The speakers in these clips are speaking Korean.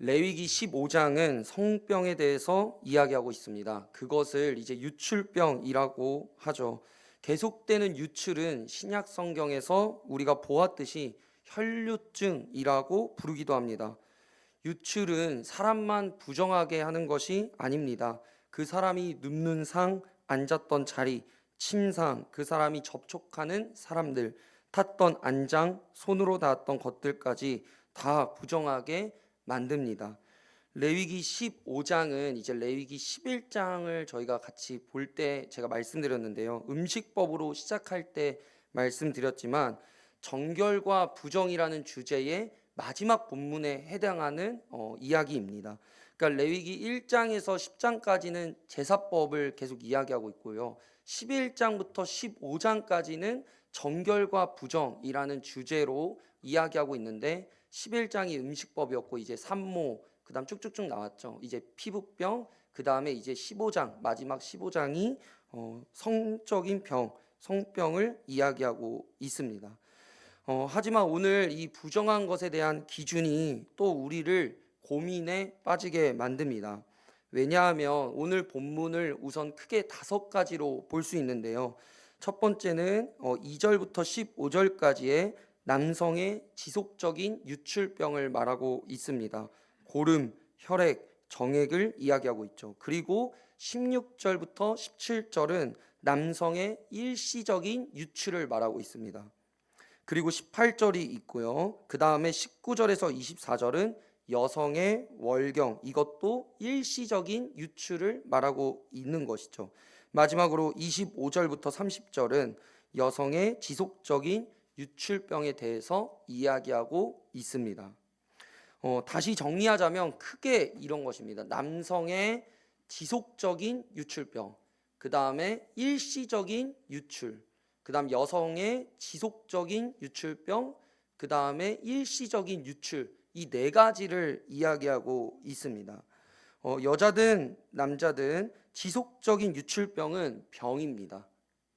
레위기 15장은 성병에 대해서 이야기하고 있습니다. 그것을 이제 유출병이라고 하죠. 계속되는 유출은 신약 성경에서 우리가 보았듯이 혈류증이라고 부르기도 합니다. 유출은 사람만 부정하게 하는 것이 아닙니다. 그 사람이 눕는 상, 앉았던 자리, 침상, 그 사람이 접촉하는 사람들, 탔던 안장, 손으로 닿았던 것들까지 다 부정하게 만듭니다. 레위기 15장은 이제 레위기 11장을 저희가 같이 볼 때 제가 말씀드렸는데요. 음식법으로 시작할 때 말씀드렸지만 정결과 부정이라는 주제의 마지막 본문에 해당하는 이야기입니다. 그러니까 레위기 1장에서 10장까지는 제사법을 계속 이야기하고 있고요. 11장부터 15장까지는 정결과 부정이라는 주제로 이야기하고 있는데 11장이 음식법이었고 이제 산모 그다음 쭉쭉쭉 나왔죠. 이제 피부병 그다음에 이제 15장 마지막 15장이 성적인 병, 성병을 이야기하고 있습니다. 하지만 오늘 이 부정한 것에 대한 기준이 또 우리를 고민에 빠지게 만듭니다. 왜냐하면 오늘 본문을 우선 크게 5가지로 볼 수 있는데요. 첫 번째는 2절부터 15절까지의 남성의 지속적인 유출병을 말하고 있습니다. 고름, 혈액, 정액을 이야기하고 있죠. 그리고 16절부터 17절은 남성의 일시적인 유출을 말하고 있습니다. 그리고 18절이 있고요. 그 다음에 19절에서 24절은 여성의 월경, 이것도 일시적인 유출을 말하고 있는 것이죠. 마지막으로 25절부터 30절은 여성의 지속적인 유출병에 대해서 이야기하고 있습니다. 다시 정리하자면 크게 이런 것입니다. 남성의 지속적인 유출병, 그 다음에 일시적인 유출, 그 다음 여성의 지속적인 유출병, 그 다음에 일시적인 유출, 이 4가지를 이야기하고 있습니다. 여자든 남자든 지속적인 유출병은 병입니다.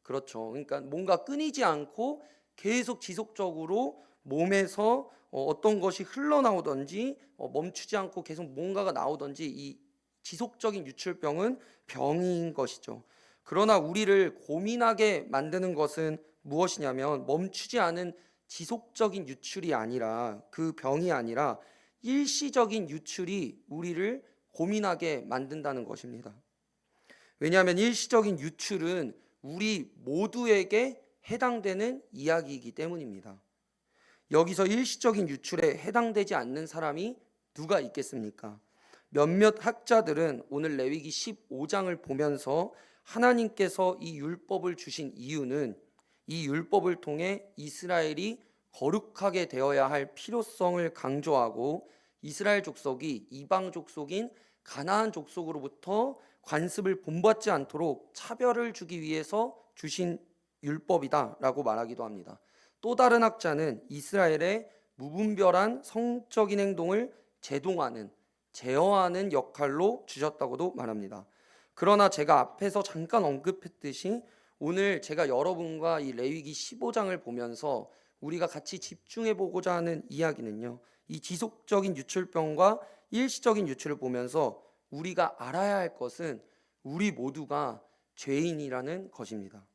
그렇죠. 그러니까 뭔가 끊이지 않고 계속 지속적으로 몸에서 어떤 것이 흘러나오든지 멈추지 않고 계속 뭔가가 나오든지 이 지속적인 유출병은 병인 것이죠. 그러나 우리를 고민하게 만드는 것은 무엇이냐면 멈추지 않은 지속적인 유출이 아니라 그 병이 아니라 일시적인 유출이 우리를 고민하게 만든다는 것입니다. 왜냐하면 일시적인 유출은 우리 모두에게 해당되는 이야기이기 때문입니다. 여기서 일시적인 유출에 해당되지 않는 사람이 누가 있겠습니까? 몇몇 학자들은 오늘 레위기 15장을 보면서 하나님께서 이 율법을 주신 이유는 이 율법을 통해 이스라엘이 거룩하게 되어야 할 필요성을 강조하고 이스라엘 족속이 이방 족속인 가나안 족속으로부터 관습을 본받지 않도록 차별을 주기 위해서 주신 율법이다라고 말하기도 합니다. 또 다른 학자는 이스라엘의 무분별한 성적인 행동을 제동하는, 제어하는 역할로 주셨다고도 말합니다. 그러나 제가 앞에서 잠깐 언급했듯이 오늘 제가 여러분과 이 레위기 15장을 보면서 우리가 같이 집중해 보고자 하는 이야기는요. 이 지속적인 유출병과 일시적인 유출을 보면서 우리가 알아야 할 것은 우리 모두가 죄인이라는 것입니다.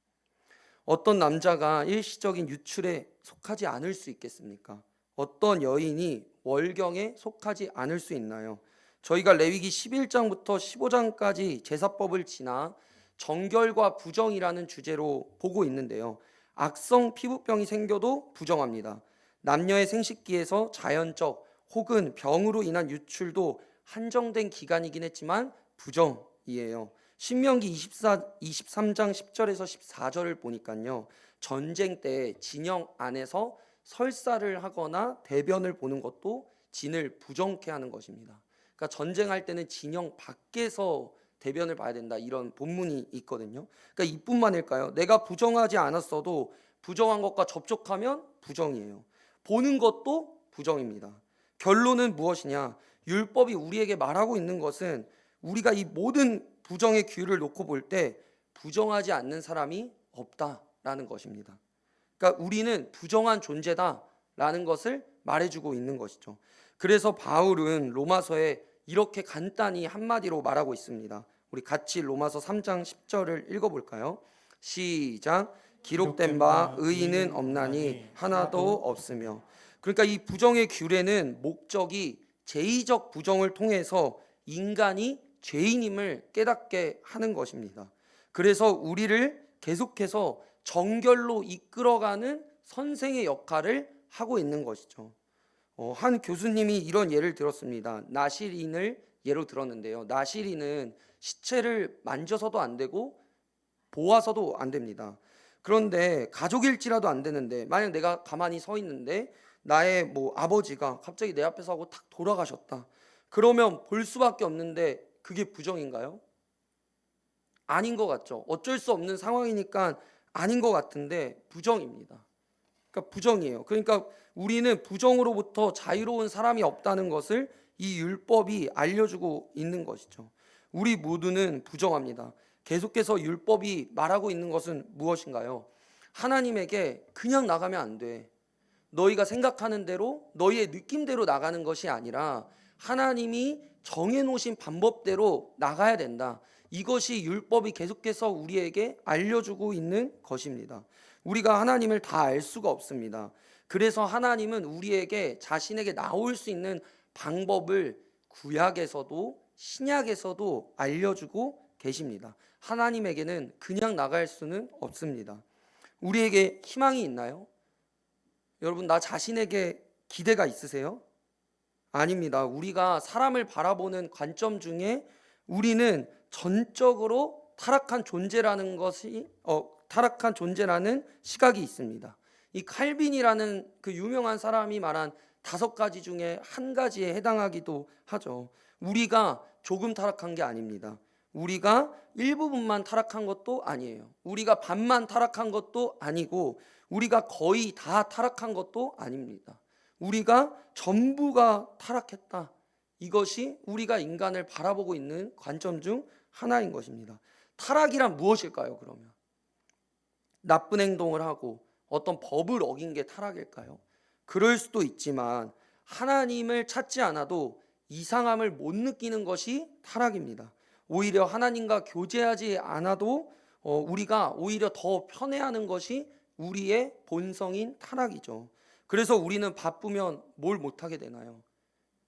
어떤 남자가 일시적인 유출에 속하지 않을 수 있겠습니까? 어떤 여인이 월경에 속하지 않을 수 있나요? 저희가 레위기 11장부터 15장까지 제사법을 지나 정결과 부정이라는 주제로 보고 있는데요. 악성 피부병이 생겨도 부정합니다. 남녀의 생식기에서 자연적 혹은 병으로 인한 유출도 한정된 기간이긴 했지만 부정이에요. 신명기 23장 10절에서 14절을 보니까요. 전쟁 때 진영 안에서 설사를 하거나 대변을 보는 것도 진을 부정케 하는 것입니다. 그러니까 전쟁할 때는 진영 밖에서 대변을 봐야 된다 이런 본문이 있거든요. 그러니까 이뿐만일까요? 내가 부정하지 않았어도 부정한 것과 접촉하면 부정이에요. 보는 것도 부정입니다. 결론은 무엇이냐? 율법이 우리에게 말하고 있는 것은 우리가 이 모든 부정의 규율을 놓고 볼 때 부정하지 않는 사람이 없다라는 것입니다. 그러니까 우리는 부정한 존재다라는 것을 말해주고 있는 것이죠. 그래서 바울은 로마서에 이렇게 간단히 한마디로 말하고 있습니다. 우리 같이 로마서 3장 10절을 읽어볼까요? 시작. 기록된 바 의인은 없나니 하나도 없으며. 그러니까 이 부정의 규례는 목적이 제의적 부정을 통해서 인간이 죄인임을 깨닫게 하는 것입니다. 그래서 우리를 계속해서 정결로 이끌어가는 선생의 역할을 하고 있는 것이죠. 한 교수님이 이런 예를 들었습니다. 나실인을 예로 들었는데요. 나실인은 시체를 만져서도 안 되고 보아서도 안 됩니다. 그런데 가족일지라도 안 되는데 만약 내가 가만히 서 있는데 나의 아버지가 갑자기 내 앞에서 하고 탁 돌아가셨다. 그러면 볼 수밖에 없는데 그게 부정인가요? 아닌 것 같죠. 어쩔 수 없는 상황이니까 아닌 것 같은데 부정입니다. 그러니까 부정이에요. 그러니까 우리는 부정으로부터 자유로운 사람이 없다는 것을 이 율법이 알려주고 있는 것이죠. 우리 모두는 부정합니다. 계속해서 율법이 말하고 있는 것은 무엇인가요? 하나님에게 그냥 나가면 안 돼. 너희가 생각하는 대로 너희의 느낌대로 나가는 것이 아니라 하나님이 정해놓으신 방법대로 나가야 된다. 이것이 율법이 계속해서 우리에게 알려주고 있는 것입니다. 우리가 하나님을 다 알 수가 없습니다. 그래서 하나님은 우리에게 자신에게 나올 수 있는 방법을 구약에서도 신약에서도 알려주고 계십니다. 하나님에게는 그냥 나갈 수는 없습니다. 우리에게 희망이 있나요? 여러분, 나 자신에게 기대가 있으세요? 아닙니다. 우리가 사람을 바라보는 관점 중에 우리는 전적으로 타락한 존재라는 시각이 있습니다. 이 칼빈이라는 그 유명한 사람이 말한 5가지 중에 한 가지에 해당하기도 하죠. 우리가 조금 타락한 게 아닙니다. 우리가 일부분만 타락한 것도 아니에요. 우리가 반만 타락한 것도 아니고 우리가 거의 다 타락한 것도 아닙니다. 우리가 전부가 타락했다. 이것이 우리가 인간을 바라보고 있는 관점 중 하나인 것입니다. 타락이란 무엇일까요, 그러면? 나쁜 행동을 하고 어떤 법을 어긴 게 타락일까요? 그럴 수도 있지만 하나님을 찾지 않아도 이상함을 못 느끼는 것이 타락입니다. 오히려 하나님과 교제하지 않아도 우리가 오히려 더 편애하는 것이 우리의 본성인 타락이죠. 그래서 우리는 바쁘면 뭘 못하게 되나요?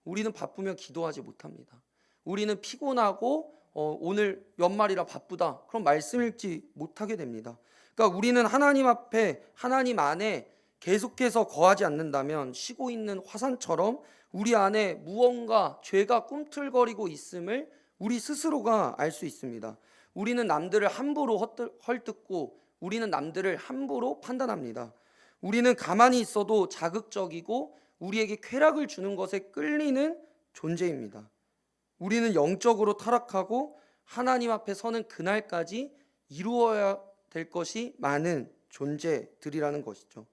우리는 바쁘면 기도하지 못합니다. 우리는 피곤하고 오늘 연말이라 바쁘다. 그럼 말씀 읽지 못하게 됩니다. 그러니까 우리는 하나님 앞에 하나님 안에 계속해서 거하지 않는다면 쉬고 있는 화산처럼 우리 안에 무언가 죄가 꿈틀거리고 있음을 우리 스스로가 알 수 있습니다. 우리는 남들을 함부로 헐뜯고 우리는 남들을 함부로 판단합니다. 우리는 가만히 있어도 자극적이고 우리에게 쾌락을 주는 것에 끌리는 존재입니다. 우리는 영적으로 타락하고 하나님 앞에 서는 그날까지 이루어야 될 것이 많은 존재들이라는 것이죠.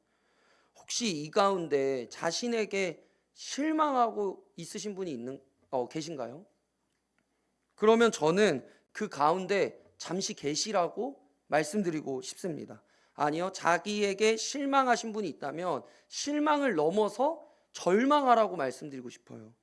혹시 이 가운데 자신에게 실망하고 있으신 분이 계신가요? 그러면 저는 그 가운데 잠시 계시라고 말씀드리고 싶습니다. 아니요, 자기에게 실망하신 분이 있다면 실망을 넘어서 절망하라고 말씀드리고 싶어요.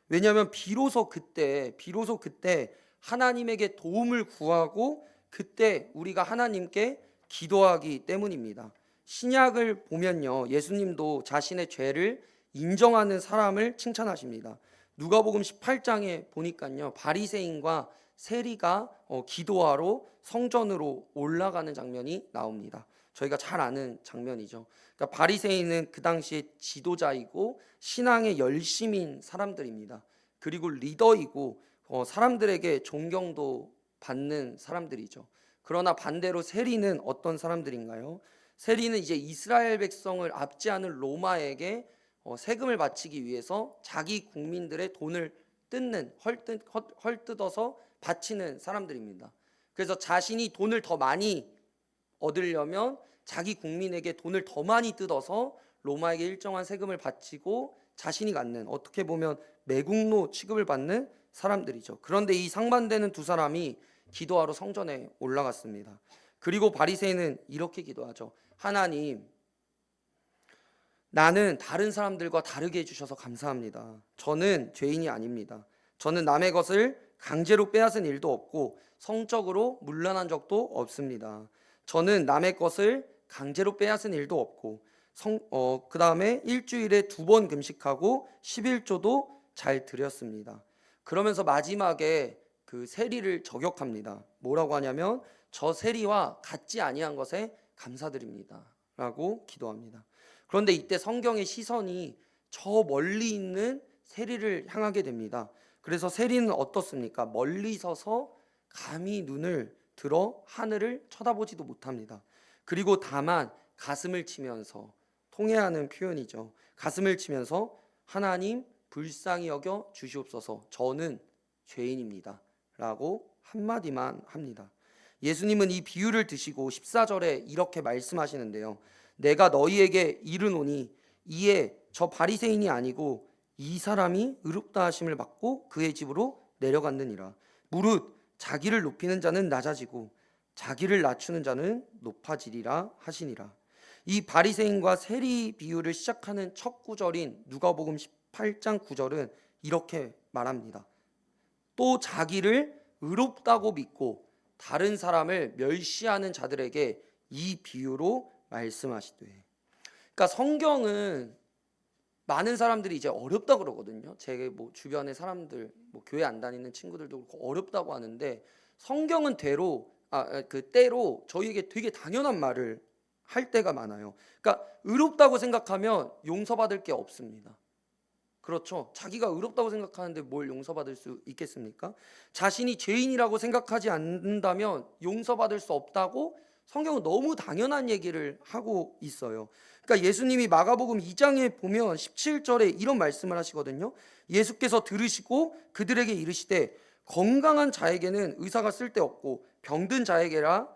왜냐하면 비로소 그때 하나님에게 도움을 구하고 그때 우리가 하나님께 기도하기 때문입니다. 신약을 보면요, 예수님도 자신의 죄를 인정하는 사람을 칭찬하십니다. 누가복음 18장에 보니까요, 바리새인과 세리가 기도하러 성전으로 올라가는 장면이 나옵니다. 저희가 잘 아는 장면이죠. 그러니까 바리새인은 그 당시에 지도자이고 신앙에 열심인 사람들입니다. 그리고 리더이고 사람들에게 존경도 받는 사람들이죠. 그러나 반대로 세리는 어떤 사람들인가요? 세리는 이제 이스라엘 백성을 압제하는 로마에게 세금을 바치기 위해서 자기 국민들의 돈을 헐뜯어서 바치는 사람들입니다. 그래서 자신이 돈을 더 많이 얻으려면 자기 국민에게 돈을 더 많이 뜯어서 로마에게 일정한 세금을 바치고 자신이 갖는, 어떻게 보면 매국노 취급을 받는 사람들이죠. 그런데 이 상반되는 두 사람이 기도하러 성전에 올라갔습니다. 그리고 바리새인은 이렇게 기도하죠. 하나님, 나는 다른 사람들과 다르게 해주셔서 감사합니다. 저는 죄인이 아닙니다. 저는 남의 것을 강제로 빼앗은 일도 없고 성적으로 문란한 적도 없습니다. 저는 남의 것을 강제로 빼앗은 일도 없고 그 다음에 일주일에 2번 금식하고 11조도 잘 드렸습니다. 그러면서 마지막에 그 세리를 저격합니다. 뭐라고 하냐면 저 세리와 같지 아니한 것에 감사드립니다 라고 기도합니다. 그런데 이때 성경의 시선이 저 멀리 있는 세리를 향하게 됩니다. 그래서 세리는 어떻습니까? 멀리 서서 감히 눈을 들어 하늘을 쳐다보지도 못합니다. 그리고 다만 가슴을 치면서, 통회하는 표현이죠. 가슴을 치면서 하나님 불쌍히 여겨 주시옵소서, 저는 죄인입니다 라고 한마디만 합니다. 예수님은 이 비유를 드시고 14절에 이렇게 말씀하시는데요. 내가 너희에게 이르노니 이에 저 바리새인이 아니고 이 사람이 의롭다 하심을 받고 그의 집으로 내려갔느니라. 무릇 자기를 높이는 자는 낮아지고 자기를 낮추는 자는 높아지리라 하시니라. 이 바리새인과 세리 비유를 시작하는 첫 구절인 누가복음 18장 9절은 이렇게 말합니다. 또 자기를 의롭다고 믿고 다른 사람을 멸시하는 자들에게 이 비유로 말씀하시되. 그러니까 성경은 많은 사람들이 이제 어렵다 그러거든요. 제 주변의 사람들, 교회 안 다니는 친구들도 그렇고 어렵다고 하는데, 성경은 때로 저희에게 되게 당연한 말을 할 때가 많아요. 그러니까 의롭다고 생각하면 용서받을 게 없습니다. 그렇죠. 자기가 의롭다고 생각하는데 뭘 용서받을 수 있겠습니까? 자신이 죄인이라고 생각하지 않는다면 용서받을 수 없다고 성경은 너무 당연한 얘기를 하고 있어요. 그러니까 예수님이 마가복음 2장에 보면 17절에 이런 말씀을 하시거든요. 예수께서 들으시고 그들에게 이르시되 건강한 자에게는 의사가 쓸데없고 병든 자에게라야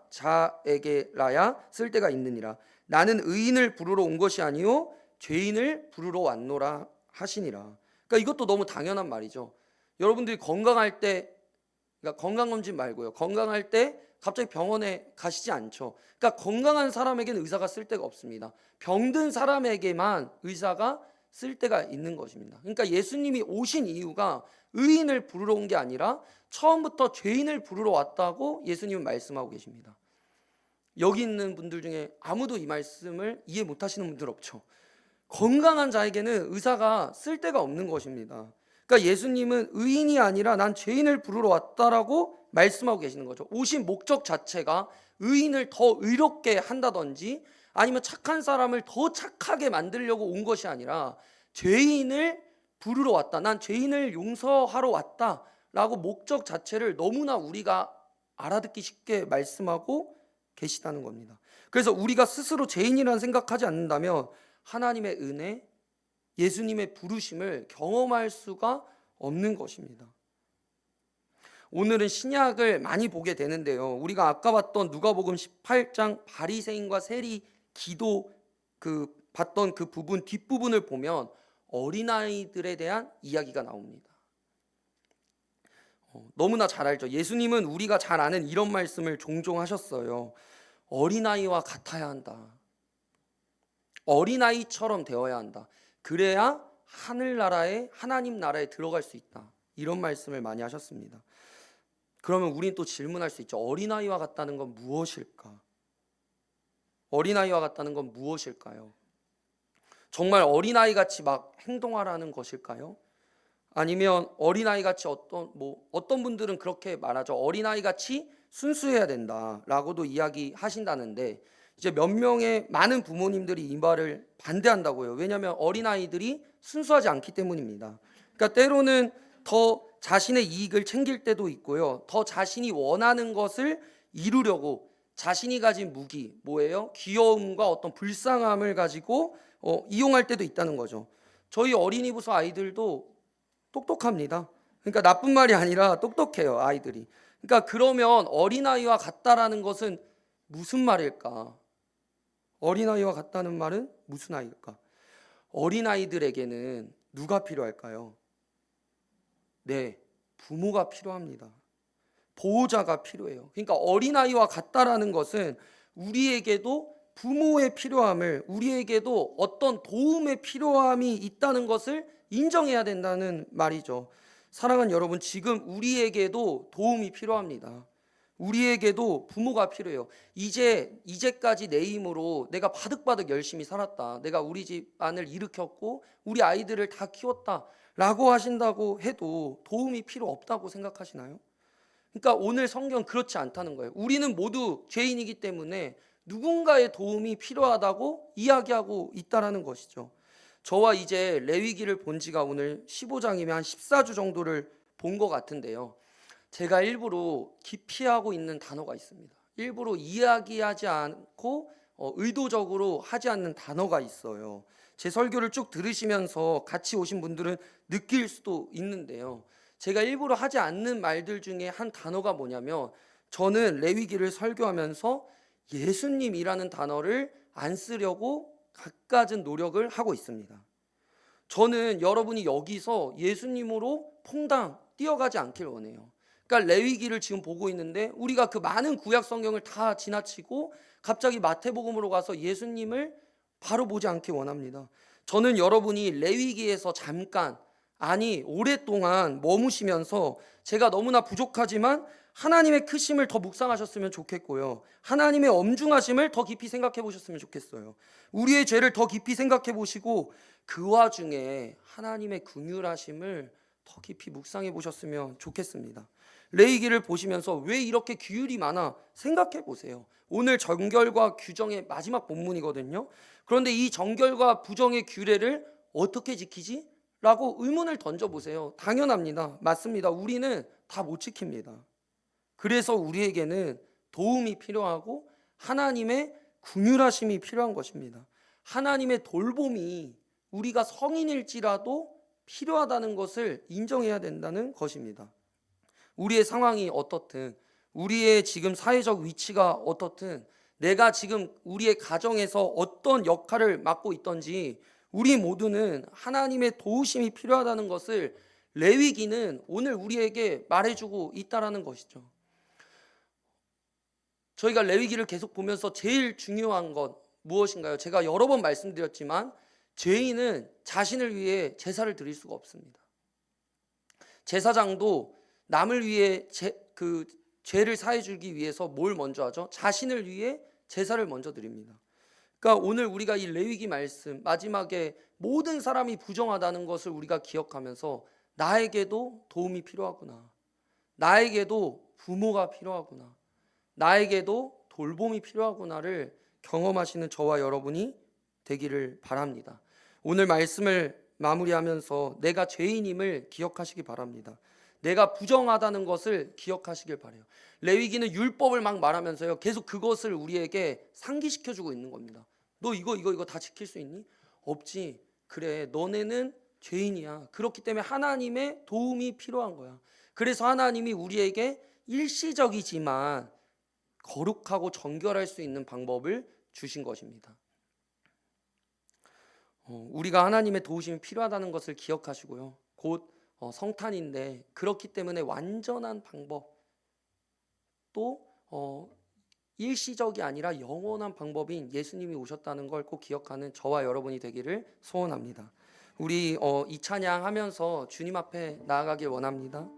쓸데가 있느니라. 나는 의인을 부르러 온 것이 아니요 죄인을 부르러 왔노라 하시니라. 그러니까 이것도 너무 당연한 말이죠. 여러분들이 건강할 때, 그러니까 건강검진 말고요, 건강할 때 갑자기 병원에 가시지 않죠. 그러니까 건강한 사람에게는 의사가 쓸데가 없습니다. 병든 사람에게만 의사가 쓸데가 있는 것입니다. 그러니까 예수님이 오신 이유가 의인을 부르러 온 게 아니라 처음부터 죄인을 부르러 왔다고 예수님은 말씀하고 계십니다. 여기 있는 분들 중에 아무도 이 말씀을 이해 못하시는 분들 없죠. 건강한 자에게는 의사가 쓸데가 없는 것입니다. 그러니까 예수님은 의인이 아니라 난 죄인을 부르러 왔다라고 말씀하고 계시는 거죠. 오신 목적 자체가 의인을 더 의롭게 한다든지 아니면 착한 사람을 더 착하게 만들려고 온 것이 아니라 죄인을 부르러 왔다, 난 죄인을 용서하러 왔다라고 목적 자체를 너무나 우리가 알아듣기 쉽게 말씀하고 계시다는 겁니다. 그래서 우리가 스스로 죄인이라는 생각하지 않는다면 하나님의 은혜, 예수님의 부르심을 경험할 수가 없는 것입니다. 오늘은 신약을 많이 보게 되는데요. 우리가 아까 봤던 누가복음 18장 바리새인과 세리 기도 봤던 그 부분 뒷부분을 보면 어린아이들에 대한 이야기가 나옵니다. 너무나 잘 알죠. 예수님은 우리가 잘 아는 이런 말씀을 종종 하셨어요. 어린아이와 같아야 한다. 어린아이처럼 되어야 한다. 그래야 하늘나라에, 하나님 나라에 들어갈 수 있다. 이런 말씀을 많이 하셨습니다. 그러면 우린 또 질문할 수 있죠. 어린아이와 같다는 건 무엇일까? 어린아이와 같다는 건 무엇일까요? 정말 어린아이같이 막 행동하라는 것일까요? 아니면 어린아이같이 어떤 분들은 그렇게 말하죠. 어린아이같이 순수해야 된다라고도 이야기하신다는데, 이제 몇 명의 많은 부모님들이 이 말을 반대한다고요. 왜냐하면 어린아이들이 순수하지 않기 때문입니다. 그러니까 때로는 더 자신의 이익을 챙길 때도 있고요, 더 자신이 원하는 것을 이루려고 자신이 가진 무기, 뭐예요? 귀여움과 어떤 불쌍함을 가지고 이용할 때도 있다는 거죠. 저희 어린이 부서 아이들도 똑똑합니다. 그러니까 나쁜 말이 아니라 똑똑해요, 아이들이. 그러니까 그러면 어린아이와 같다라는 것은 무슨 말일까? 어린아이와 같다는 말은 무슨 아이일까? 어린아이들에게는 누가 필요할까요? 네, 부모가 필요합니다. 보호자가 필요해요. 그러니까 어린아이와 같다라는 것은 우리에게도 부모의 필요함을, 우리에게도 어떤 도움의 필요함이 있다는 것을 인정해야 된다는 말이죠. 사랑하는 여러분, 지금 우리에게도 도움이 필요합니다. 우리에게도 부모가 필요해요. 이제까지 내 힘으로 내가 바득바득 열심히 살았다, 내가 우리 집안을 일으켰고 우리 아이들을 다 키웠다 라고 하신다고 해도 도움이 필요 없다고 생각하시나요? 그러니까 오늘 성경 그렇지 않다는 거예요. 우리는 모두 죄인이기 때문에 누군가의 도움이 필요하다고 이야기하고 있다라는 것이죠. 저와 이제 레위기를 본 지가 오늘 15장이면 한 14주 정도를 본 것 같은데요. 제가 일부러 기피하고 있는 단어가 있습니다. 일부러 이야기하지 않고 의도적으로 하지 않는 단어가 있어요. 제 설교를 쭉 들으시면서 같이 오신 분들은 느낄 수도 있는데요. 제가 일부러 하지 않는 말들 중에 한 단어가 뭐냐면, 저는 레위기를 설교하면서 예수님이라는 단어를 안 쓰려고 갖가진 노력을 하고 있습니다. 저는 여러분이 여기서 예수님으로 퐁당 뛰어가지 않길 원해요. 그러니까 레위기를 지금 보고 있는데 우리가 그 많은 구약 성경을 다 지나치고 갑자기 마태복음으로 가서 예수님을 바로 보지 않길 원합니다. 저는 여러분이 레위기에서 잠깐, 아니 오랫동안 머무시면서 제가 너무나 부족하지만 하나님의 크심을 더 묵상하셨으면 좋겠고요, 하나님의 엄중하심을 더 깊이 생각해 보셨으면 좋겠어요. 우리의 죄를 더 깊이 생각해 보시고 그 와중에 하나님의 긍휼하심을 더 깊이 묵상해 보셨으면 좋겠습니다. 레위기를 보시면서 왜 이렇게 규율이 많아 생각해 보세요. 오늘 정결과 규정의 마지막 본문이거든요. 그런데 이 정결과 부정의 규례를 어떻게 지키지? 라고 의문을 던져보세요. 당연합니다. 맞습니다. 우리는 다 못 지킵니다. 그래서 우리에게는 도움이 필요하고 하나님의 긍휼하심이 필요한 것입니다. 하나님의 돌봄이 우리가 성인일지라도 필요하다는 것을 인정해야 된다는 것입니다. 우리의 상황이 어떻든, 우리의 지금 사회적 위치가 어떻든, 내가 지금 우리의 가정에서 어떤 역할을 맡고 있던지 우리 모두는 하나님의 도우심이 필요하다는 것을 레위기는 오늘 우리에게 말해주고 있다는 것이죠. 저희가 레위기를 계속 보면서 제일 중요한 것 무엇인가요? 제가 여러 번 말씀드렸지만 죄인은 자신을 위해 제사를 드릴 수가 없습니다. 제사장도 남을 위해 그 죄를 사해주기 위해서 뭘 먼저 하죠? 자신을 위해 제사를 먼저 드립니다. 그러니까 오늘 우리가 이 레위기 말씀 마지막에 모든 사람이 부정하다는 것을 우리가 기억하면서 나에게도 도움이 필요하구나, 나에게도 부모가 필요하구나, 나에게도 돌봄이 필요하구나를 경험하시는 저와 여러분이 되기를 바랍니다. 오늘 말씀을 마무리하면서 내가 죄인임을 기억하시기 바랍니다. 내가 부정하다는 것을 기억하시길 바라요. 레위기는 율법을 막 말하면서요, 계속 그것을 우리에게 상기시켜주고 있는 겁니다. 너 이거 다 지킬 수 있니? 없지. 그래, 너네는 죄인이야. 그렇기 때문에 하나님의 도움이 필요한 거야. 그래서 하나님이 우리에게 일시적이지만 거룩하고 정결할 수 있는 방법을 주신 것입니다. 우리가 하나님의 도우심이 필요하다는 것을 기억하시고요, 곧 성탄인데 그렇기 때문에 완전한 방법, 또 일시적이 아니라 영원한 방법인 예수님이 오셨다는 걸 꼭 기억하는 저와 여러분이 되기를 소원합니다. 우리 이 찬양 하면서 주님 앞에 나아가길 원합니다.